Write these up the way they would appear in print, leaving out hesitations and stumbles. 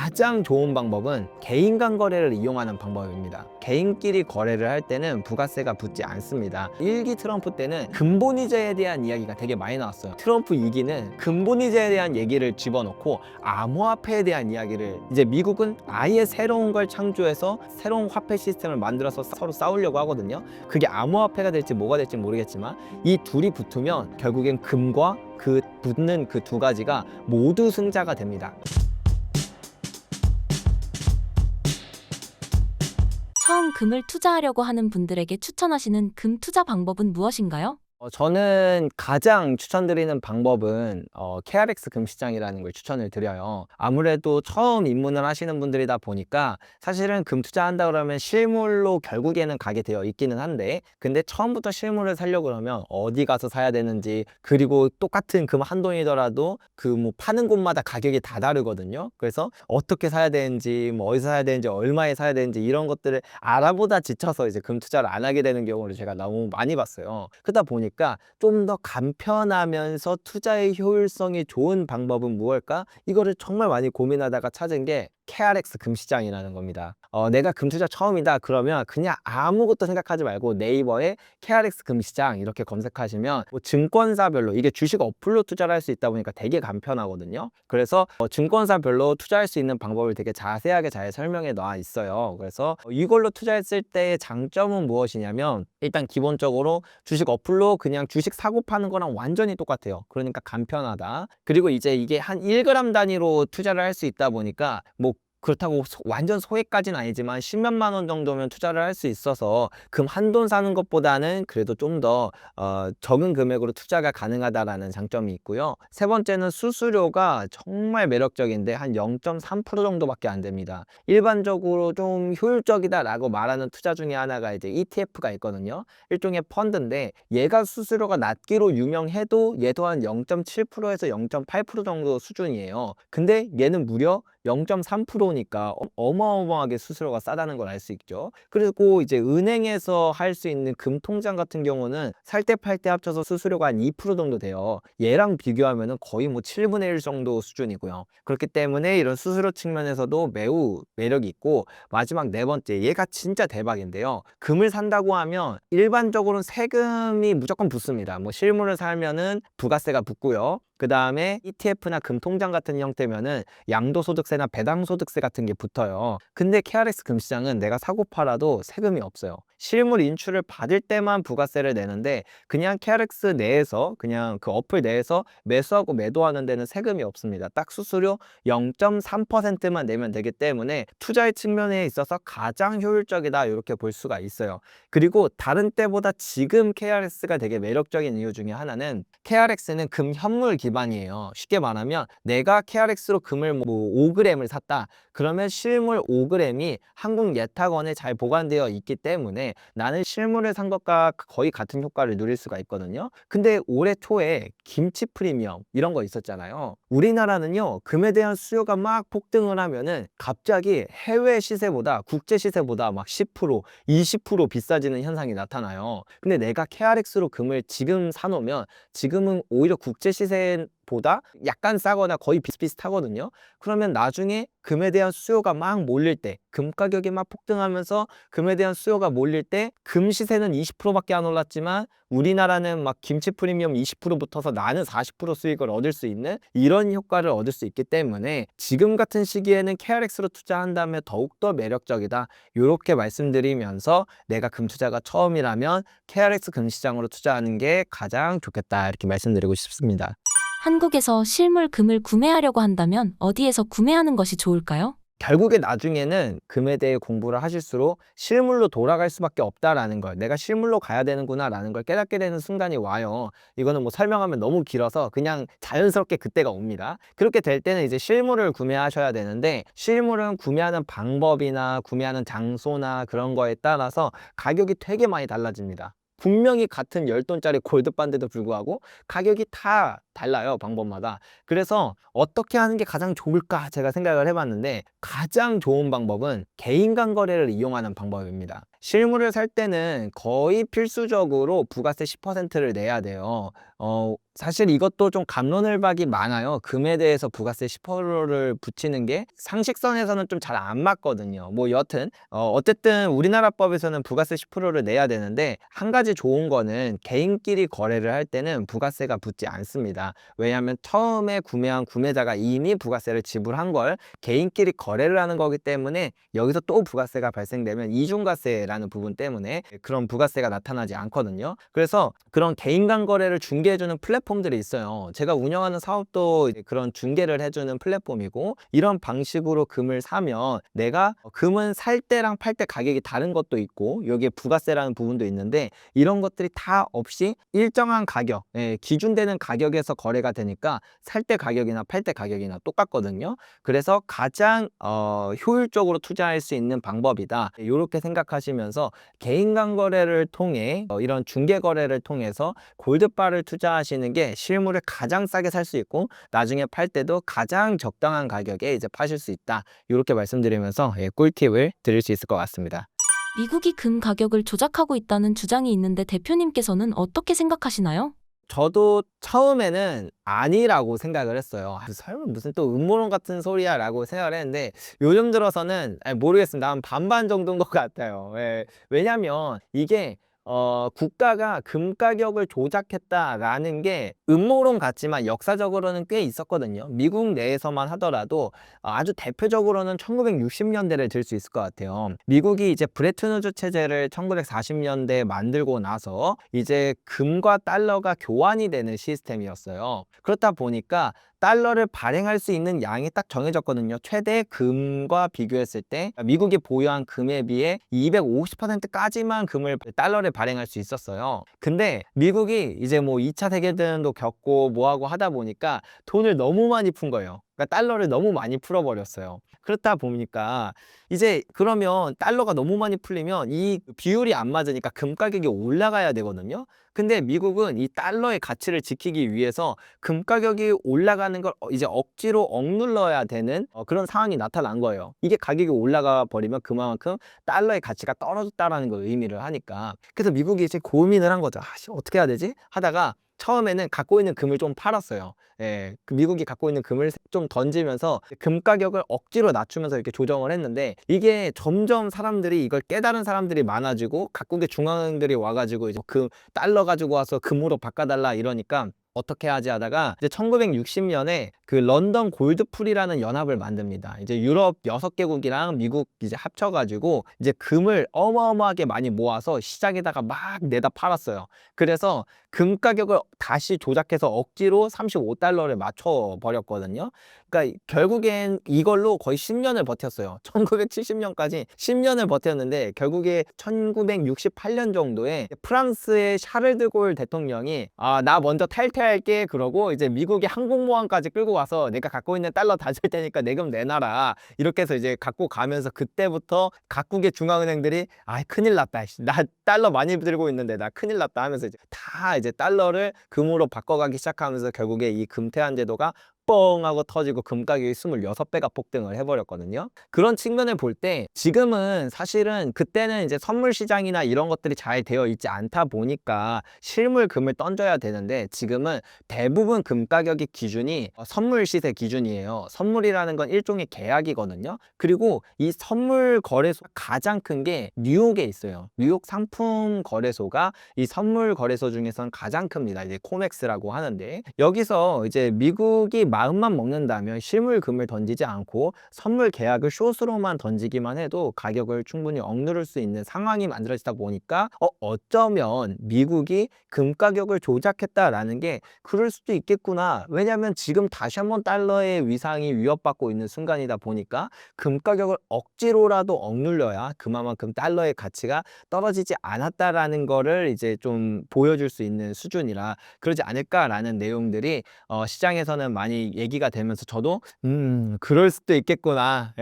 가장 좋은 방법은 개인 간 거래를 이용하는 방법입니다. 개인끼리 거래를 할 때는 부가세가 붙지 않습니다. 1기 트럼프 때는 근본이자에 대한 이야기가 되게 많이 나왔어요. 트럼프 2기는 근본이자에 대한 얘기를 집어넣고 암호화폐에 대한 이야기를, 이제 미국은 아예 새로운 걸 창조해서 새로운 화폐 시스템을 만들어서 서로 싸우려고 하거든요. 그게 암호화폐가 될지 뭐가 될지 모르겠지만 이 둘이 붙으면 결국엔 금과 그 붙는 그 두 가지가 모두 승자가 됩니다. 처음 금을 투자하려고 하는 분들에게 추천하시는 금 투자 방법은 무엇인가요? 저는 가장 추천드리는 방법은 KRX 금시장이라는 걸 추천을 드려요. 아무래도 처음 입문을 하시는 분들이다 보니까 사실은 금 투자한다 그러면 실물로 결국에는 가게 되어 있기는 한데, 근데 처음부터 실물을 사려고 그러면 어디 가서 사야 되는지, 그리고 똑같은 금 한 돈이더라도 그 뭐 파는 곳마다 가격이 다 다르거든요. 그래서 어떻게 사야 되는지, 뭐 어디서 사야 되는지, 얼마에 사야 되는지 이런 것들을 알아보다 지쳐서 이제 금 투자를 안 하게 되는 경우를 제가 너무 많이 봤어요. 그러다 보니까 좀 더 간편하면서 투자의 효율성이 좋은 방법은 무엇일까? 이거를 정말 많이 고민하다가 찾은 게 KRX 금시장이라는 겁니다. 내가 금투자 처음이다 그러면 그냥 아무것도 생각하지 말고 네이버에 KRX 금시장 이렇게 검색하시면 뭐 증권사별로, 이게 주식 어플로 투자를 할 수 있다 보니까 되게 간편하거든요. 그래서 증권사별로 투자할 수 있는 방법을 되게 자세하게 잘 설명해 놔 있어요. 그래서 이걸로 투자했을 때의 장점은 무엇이냐면, 일단 기본적으로 주식 어플로 그냥 주식 사고 파는 거랑 완전히 똑같아요. 그러니까 간편하다. 그리고 이제 이게 한 1g 단위로 투자를 할 수 있다 보니까 뭐 그렇다고 완전 소액까지는 아니지만 10몇만 원 정도면 투자를 할 수 있어서 금 한 돈 사는 것보다는 그래도 좀 더 적은 금액으로 투자가 가능하다라는 장점이 있고요. 세 번째는 수수료가 정말 매력적인데 한 0.3% 정도밖에 안 됩니다. 일반적으로 좀 효율적이다라고 말하는 투자 중에 하나가 이제 ETF가 있거든요. 일종의 펀드인데 얘가 수수료가 낮기로 유명해도 얘도 한 0.7%에서 0.8% 정도 수준이에요. 근데 얘는 무려 0.3%니까 어마어마하게 수수료가 싸다는 걸 알 수 있죠. 그리고 이제 은행에서 할 수 있는 금 통장 같은 경우는 살 때 팔 때 합쳐서 수수료가 한 2% 정도 돼요. 얘랑 비교하면 거의 뭐 7분의 1 정도 수준이고요. 그렇기 때문에 이런 수수료 측면에서도 매우 매력이 있고, 마지막 네 번째, 얘가 진짜 대박인데요. 금을 산다고 하면 일반적으로는 세금이 무조건 붙습니다. 뭐 실물을 살면은 부가세가 붙고요. 그 다음에 ETF나 금통장 같은 형태면은 양도소득세나 배당소득세 같은 게 붙어요. 근데 KRX 금시장은 내가 사고 팔아도 세금이 없어요. 실물 인출을 받을 때만 부가세를 내는데, 그냥 KRX 내에서, 그냥 그 어플 내에서 매수하고 매도하는 데는 세금이 없습니다. 딱 수수료 0.3%만 내면 되기 때문에 투자의 측면에 있어서 가장 효율적이다, 이렇게 볼 수가 있어요. 그리고 다른 때보다 지금 KRX가 되게 매력적인 이유 중에 하나는, KRX는 금 현물 기반이에요. 쉽게 말하면 내가 KRX로 금을 뭐 5g을 샀다 그러면 실물 5g이 한국예탁원에 잘 보관되어 있기 때문에 나는 실물을 산 것과 거의 같은 효과를 누릴 수가 있거든요. 근데 올해 초에 김치 프리미엄 이런 거 있었잖아요. 우리나라는요, 금에 대한 수요가 막 폭등을 하면은 갑자기 해외 시세보다, 국제 시세보다 막 10%, 20% 비싸지는 현상이 나타나요. 근데 내가 KRX로 금을 지금 사놓으면 지금은 오히려 국제 시세보다 약간 싸거나 거의 비슷비슷하거든요. 그러면 나중에 금에 대한 수요가 막 몰릴 때, 금 가격이 막 폭등하면서 금에 대한 수요가 몰릴 때 금 시세는 20%밖에 안 올랐지만 우리나라는 막 김치 프리미엄 20% 붙어서 나는 40% 수익을 얻을 수 있는 이런 효과를 얻을 수 있기 때문에 지금 같은 시기에는 KRX로 투자한다면 더욱더 매력적이다, 이렇게 말씀드리면서 내가 금 투자가 처음이라면 KRX 금시장으로 투자하는 게 가장 좋겠다, 이렇게 말씀드리고 싶습니다. 한국에서 실물 금을 구매하려고 한다면 어디에서 구매하는 것이 좋을까요? 결국에 나중에는 금에 대해 공부를 하실수록 실물로 돌아갈 수밖에 없다라는 걸, 내가 실물로 가야 되는구나 라는 걸 깨닫게 되는 순간이 와요. 이거는 뭐 설명하면 너무 길어서 그냥 자연스럽게 그때가 옵니다. 그렇게 될 때는 이제 실물을 구매하셔야 되는데, 실물은 구매하는 방법이나 구매하는 장소나 그런 거에 따라서 가격이 되게 많이 달라집니다. 분명히 같은 10돈짜리 골드반데도 불구하고 가격이 다 달라요, 방법마다. 그래서 어떻게 하는 게 가장 좋을까 제가 생각을 해봤는데, 가장 좋은 방법은 개인 간 거래를 이용하는 방법입니다. 실물을 살 때는 거의 필수적으로 부가세 10%를 내야 돼요. 사실 이것도 좀 갑론을박이 많아요. 금에 대해서 부가세 10%를 붙이는 게 상식선에서는 좀 잘 안 맞거든요. 뭐 여튼 어쨌든 우리나라 법에서는 부가세 10%를 내야 되는데, 한 가지 좋은 거는 개인끼리 거래를 할 때는 부가세가 붙지 않습니다. 왜냐하면 처음에 구매한 구매자가 이미 부가세를 지불한 걸 개인끼리 거래를 하는 거기 때문에, 여기서 또 부가세가 발생되면 이중과세라는 부분 때문에 그런 부가세가 나타나지 않거든요. 그래서 그런 개인 간 거래를 중개해주는 플랫폼들이 있어요. 제가 운영하는 사업도 이제 그런 중개를 해주는 플랫폼이고, 이런 방식으로 금을 사면 내가 금은 살 때랑 팔 때 가격이 다른 것도 있고, 여기에 부가세라는 부분도 있는데, 이런 것들이 다 없이 일정한 가격, 기준되는 가격에서 거래가 되니까 살 때 가격이나 팔 때 가격이나 똑같거든요. 그래서 가장 효율적으로 투자할 수 있는 방법이다, 이렇게 생각하시면서 개인 간 거래를 통해 이런 중개 거래를 통해서 골드바를 투자하시는 게 실물을 가장 싸게 살 수 있고, 나중에 팔 때도 가장 적당한 가격에 이제 파실 수 있다, 이렇게 말씀드리면서 꿀팁을 드릴 수 있을 것 같습니다. 미국이 금 가격을 조작하고 있다는 주장이 있는데 대표님께서는 어떻게 생각하시나요? 저도 처음에는 아니라고 생각을 했어요. 설마 무슨 또 음모론 같은 소리야 라고 생각을 했는데, 요즘 들어서는 모르겠습니다. 한 반반 정도인 것 같아요. 왜냐면 이게 국가가 금 가격을 조작했다라는 게 음모론 같지만 역사적으로는 꽤 있었거든요. 미국 내에서만 하더라도 아주 대표적으로는 1960년대를 들 수 있을 것 같아요. 미국이 이제 브레튼 우즈 체제를 1940년대에 만들고 나서 이제 금과 달러가 교환이 되는 시스템이었어요. 그렇다 보니까 달러를 발행할 수 있는 양이 딱 정해졌거든요. 최대 금과 비교했을 때 미국이 보유한 금에 비해 250%까지만 금을 달러를 발행할 수 있었어요. 근데 미국이 이제 뭐 2차 세계대전도 겪고 뭐하고 하다 보니까 돈을 너무 많이 푼 거예요. 그러니까 달러를 너무 많이 풀어버렸어요. 그렇다 보니까 이제 그러면 달러가 너무 많이 풀리면 이 비율이 안 맞으니까 금 가격이 올라가야 되거든요. 근데 미국은 이 달러의 가치를 지키기 위해서 금 가격이 올라가는 걸 이제 억지로 억눌러야 되는 그런 상황이 나타난 거예요. 이게 가격이 올라가 버리면 그만큼 달러의 가치가 떨어졌다라는 걸 의미를 하니까. 그래서 미국이 이제 고민을 한 거죠. 어떻게 해야 되지? 하다가 처음에는 갖고 있는 금을 좀 팔았어요. 그 미국이 갖고 있는 금을 좀 던지면서 금 가격을 억지로 낮추면서 이렇게 조정을 했는데, 이게 점점 사람들이 이걸 깨달은 사람들이 많아지고, 각국의 중앙은행들이 와가지고 이제 그 달러 가지고 와서 금으로 바꿔달라 이러니까 어떻게 하지 하다가 이제 1960년에 그 런던 골드풀이라는 연합을 만듭니다. 이제 유럽 6개국이랑 미국 이제 합쳐가지고 이제 금을 어마어마하게 많이 모아서 시장에다가 막 내다 팔았어요. 그래서 금 가격을 다시 조작해서 억지로 35달러를 맞춰 버렸거든요. 그러니까 결국엔 이걸로 거의 10년을 버텼어요. 1970년까지 10년을 버텼는데, 결국에 1968년 정도에 프랑스의 샤를 드골 대통령이 나 먼저 탈퇴할게 그러고, 이제 미국의 항공모함까지 끌고 와서 내가 갖고 있는 달러 다 줄 테니까 내금 내놔라, 이렇게 해서 이제 갖고 가면서, 그때부터 각국의 중앙은행들이 큰일 났다, 나 달러 많이 들고 있는데 나 큰일 났다 하면서 이제 달러를 금으로 바꿔가기 시작하면서, 결국에 이 금태환 제도가 뻥 하고 터지고 금 가격이 26배가 폭등을 해버렸거든요. 그런 측면을 볼 때 지금은 사실은, 그때는 이제 선물 시장이나 이런 것들이 잘 되어 있지 않다 보니까 실물 금을 던져야 되는데, 지금은 대부분 금 가격의 기준이 선물 시세 기준이에요. 선물이라는 건 일종의 계약이거든요. 그리고 이 선물 거래소 가장 큰 게 뉴욕에 있어요. 뉴욕 상품 거래소가 이 선물 거래소 중에서는 가장 큽니다. 이제 코맥스라고 하는데, 여기서 이제 미국이 마음만 먹는다면 실물 금을 던지지 않고 선물 계약을 숏으로만 던지기만 해도 가격을 충분히 억누를 수 있는 상황이 만들어지다 보니까 어쩌면 미국이 금 가격을 조작했다라는 게 그럴 수도 있겠구나. 왜냐하면 지금 다시 한번 달러의 위상이 위협받고 있는 순간이다 보니까 금 가격을 억지로라도 억눌려야 그만큼 달러의 가치가 떨어지지 않았다라는 거를 이제 좀 보여줄 수 있는 수준이라 그러지 않을까라는 내용들이 시장에서는 많이 얘기가 되면서, 저도 그럴 수도 있겠구나,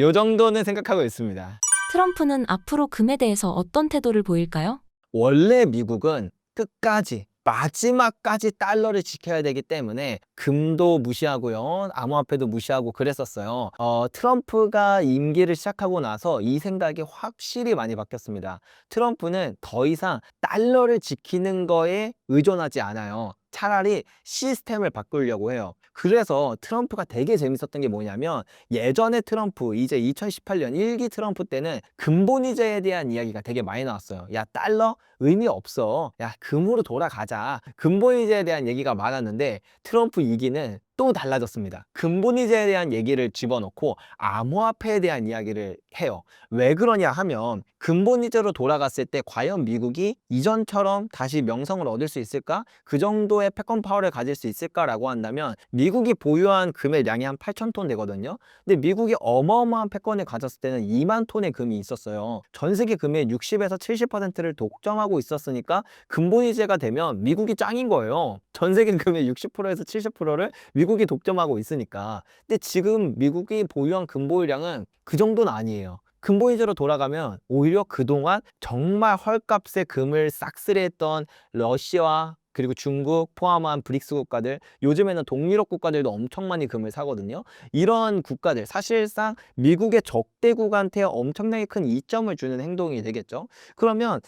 요 정도는 생각하고 있습니다. 트럼프는 앞으로 금에 대해서 어떤 태도를 보일까요? 원래 미국은 끝까지 마지막까지 달러를 지켜야 되기 때문에 금도 무시하고요, 암호화폐도 무시하고 그랬었어요. 트럼프가 임기를 시작하고 나서 이 생각이 확실히 많이 바뀌었습니다. 트럼프는 더 이상 달러를 지키는 거에 의존하지 않아요. 차라리 시스템을 바꾸려고 해요. 그래서 트럼프가 되게 재밌었던 게 뭐냐면 예전에 트럼프 이제 2018년 1기 트럼프 때는 근본이자에 대한 이야기가 되게 많이 나왔어요. 야, 달러 의미 없어. 야, 금으로 돌아가자. 근본이자에 대한 얘기가 많았는데 트럼프 2기는 또 달라졌습니다. 근본이자에 대한 얘기를 집어넣고 암호화폐에 대한 이야기를 해요. 왜 그러냐 하면 근본이자로 돌아갔을 때 과연 미국이 이전처럼 다시 명성을 얻을 수 있을까? 그 정도의 패권 파워를 가질 수 있을까라고 한다면 미국이 보유한 금의 양이 한 8천 톤 되거든요. 근데 미국이 어마어마한 패권을 가졌을 때는 2만 톤의 금이 있었어요. 전 세계 금의 60에서 70%를 독점하고 있었으니까 근본이자가 되면 미국이 짱인 거예요. 전 세계 금의 60%에서 70%를 미국이 독점하고 있으니까. 근데 지금 미국이 보유한 금보유량은 그 정도는 아니에요. 근본이자로 돌아가면 오히려 그동안 정말 헐값에 금을 싹쓸이했던 러시아와 그리고 중국 포함한 브릭스 국가들, 요즘에는 동유럽 국가들도 엄청 많이 금을 사거든요. 이런 국가들, 사실상 미국의 적대국한테 엄청나게 큰 이점을 주는 행동이 되겠죠. 그러면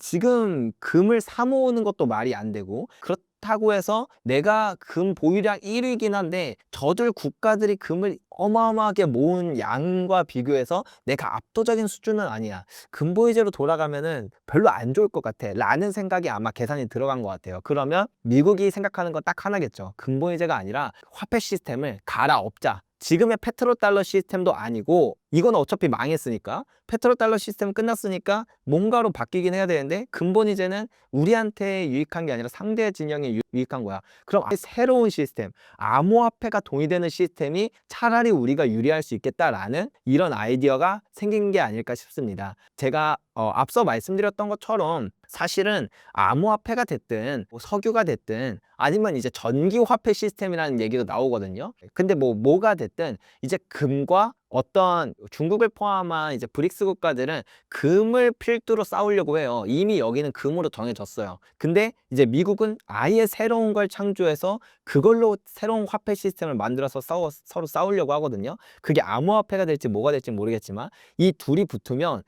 지금 금을 사 모으는 것도 말이 안 되고, 그렇다고 해서 내가 금 보유량 1위긴 한데 저들 국가들이 금을 어마어마하게 모은 양과 비교해서 내가 압도적인 수준은 아니야. 금보이제로 돌아가면은 별로 안 좋을 것 같아 라는 생각이 아마 계산이 들어간 것 같아요. 그러면 미국이 생각하는 건 딱 하나겠죠. 금보이제가 아니라 화폐 시스템을 갈아엎자. 지금의 페트로달러 시스템도 아니고 이건 어차피 망했으니까 페트로달러 시스템 끝났으니까 뭔가로 바뀌긴 해야 되는데 근본이제는 우리한테 유익한 게 아니라 상대 진영에 유익한 거야. 그럼 새로운 시스템, 암호화폐가 동의되는 시스템이 차라리 우리가 유리할 수 있겠다라는 이런 아이디어가 생긴 게 아닐까 싶습니다. 제가 앞서 말씀드렸던 것처럼 사실은 암호화폐가 됐든 뭐 석유가 됐든 아니면 이제 전기화폐 시스템이라는 얘기도 나오거든요. 근데 뭐가 됐든 이제 금과 어떤 중국을 포함한 이제 브릭스 국가들은 금을 필두로 싸우려고 해요. 이미 여기는 금으로 정해졌어요. 근데 이제 미국은 아예 새로운 걸 창조해서 그걸로 새로운 화폐 시스템을 만들어서 서로 싸우려고 하거든요. 그게 암호화폐가 될지 뭐가 될지 모르겠지만 이 둘이 붙으면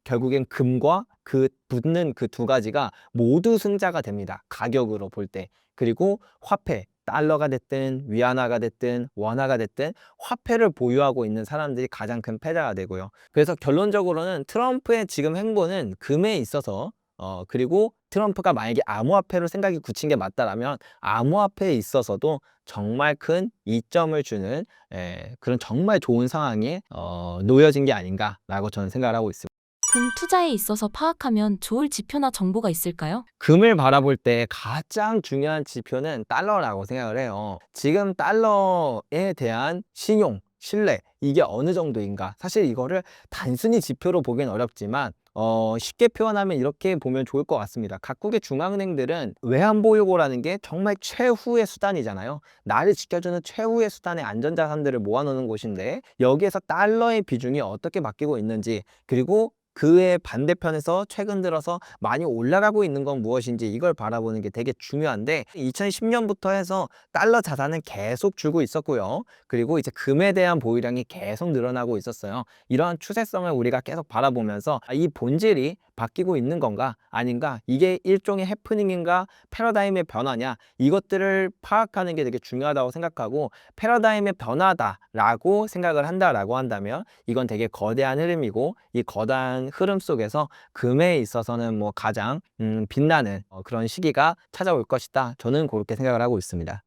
결국엔 금과 그 붙는 그 두 가지가 모두 승자가 됩니다. 가격으로 볼 때. 그리고 화폐, 달러가 됐든 위안화가 됐든 원화가 됐든 화폐를 보유하고 있는 사람들이 가장 큰 패자가 되고요. 그래서 결론적으로는 트럼프의 지금 행보는 금에 있어서 그리고 트럼프가 만약에 암호화폐로 생각이 굳힌 게 맞다라면 암호화폐에 있어서도 정말 큰 이점을 주는 그런 정말 좋은 상황에 놓여진 게 아닌가라고 저는 생각을 하고 있습니다. 금 투자에 있어서 파악하면 좋을 지표나 정보가 있을까요? 금을 바라볼 때 가장 중요한 지표는 달러라고 생각을 해요. 지금 달러에 대한 신용, 신뢰, 이게 어느 정도인가? 사실 이거를 단순히 지표로 보기는 어렵지만 쉽게 표현하면 이렇게 보면 좋을 것 같습니다. 각국의 중앙은행들은 외환보유고라는 게 정말 최후의 수단이잖아요. 나를 지켜주는 최후의 수단의 안전자산들을 모아놓는 곳인데 여기에서 달러의 비중이 어떻게 바뀌고 있는지, 그리고 그의 반대편에서 최근 들어서 많이 올라가고 있는 건 무엇인지 이걸 바라보는 게 되게 중요한데 2010년부터 해서 달러 자산은 계속 줄고 있었고요. 그리고 이제 금에 대한 보유량이 계속 늘어나고 있었어요. 이러한 추세성을 우리가 계속 바라보면서 이 본질이 바뀌고 있는 건가 아닌가, 이게 일종의 해프닝인가 패러다임의 변화냐, 이것들을 파악하는 게 되게 중요하다고 생각하고, 패러다임의 변화다라고 생각을 한다라고 한다면 이건 되게 거대한 흐름이고, 이 거대한 흐름 속에서 금에 있어서는 뭐 가장 빛나는 그런 시기가 찾아올 것이다. 저는 그렇게 생각을 하고 있습니다.